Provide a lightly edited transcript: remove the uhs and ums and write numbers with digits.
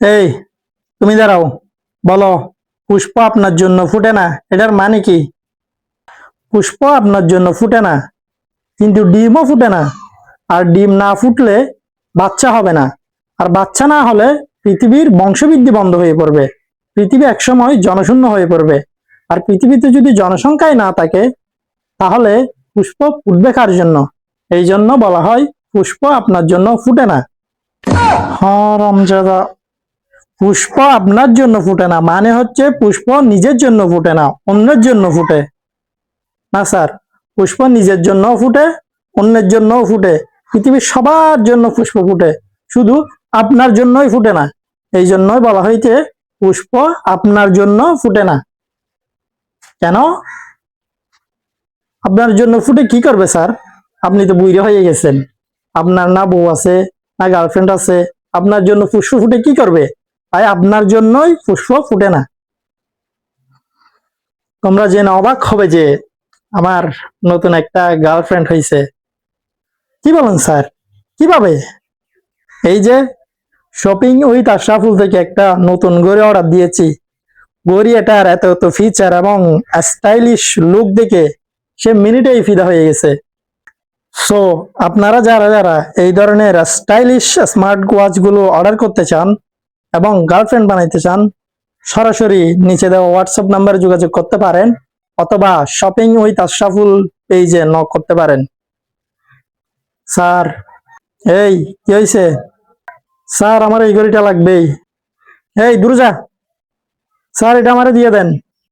এই, তুমি দাঁড়াও। বলো, পুষ্প আপনার জন্য ফুটে না, এটার মানে কি? পুষ্প আপনার জন্য ফুটে না, কিন্তু ডিমও ফুটে না। আর ডিম না ফুটলে বাচ্চা হবে না। আর বাচ্চা না হলে পৃথিবীর বংশবৃদ্ধি বন্ধ হয়ে পড়বে। পৃথিবী একসময় জনশূন্য হয়ে পড়বে। আর পৃথিবীতে যদি জনসংখ্যাই না থাকে, তাহলে পুষ্প ফুটবে কার জন্য? এই জন্য বলা হয় পুষ্প আপনার জন্য ফুটে না। রমজাদা, পুষ্প আপনার জন্য ফুটে না মানে হচ্ছে পুষ্প নিজের জন্য ফুটে না, অন্যের জন্য ফুটে। না স্যার, পুষ্প নিজের জন্যও ফুটে, অন্যের জন্যও ফুটে। পৃথিবীর সবার জন্য পুষ্প ফুটে, শুধু আপনার জন্যই ফুটে না। এই জন্যই বলা হয়েছে পুষ্প আপনার জন্য ফুটে না। কেন? আপনার জন্য ফুটে কি করবে স্যার? আপনি তো বুইড়া হয়ে গেছেন। আপনার না বউ আছে, না গার্লফ্রেন্ড আছে। আপনার জন্য পুষ্প ফুটে কি করবে? তাই আপনার জন্যই পুষ্প ফুটে না। তোমরা জেনে অবাক হবে যে আমার নতুন একটা গার্লফ্রেন্ড হয়েছে। কি বলেন স্যার? কিভাবে? এই যে শপিং উইথ আশরাফুল থেকে একটা নতুন ঘড়ি অর্ডার দিয়েছি। ঘড়ি এটার এত এত ফিচার এবং স্টাইলিশ লুক দেখে সে মিনিটেই ফিদা হয়ে গেছে। সো আপনারা যারা যারা এই ধরনের স্টাইলিশ স্মার্ট ওয়াচ গুলো অর্ডার করতে চান এবং গার্লফ্রেন্ড বানাইতে চান, সরাসরি নিচে দেওয়া হোয়াটসঅ্যাপ নাম্বারে যোগাযোগ করতে পারেন, অথবা শপিং উইথ আশরাফুল পেজে নক করতে পারেন। স্যার, এই কি হয়েছে? স্যার, আমার এই ঘড়িটা লাগবেই। এই দূর যা। স্যার, এটা আমারে দিয়ে দেন।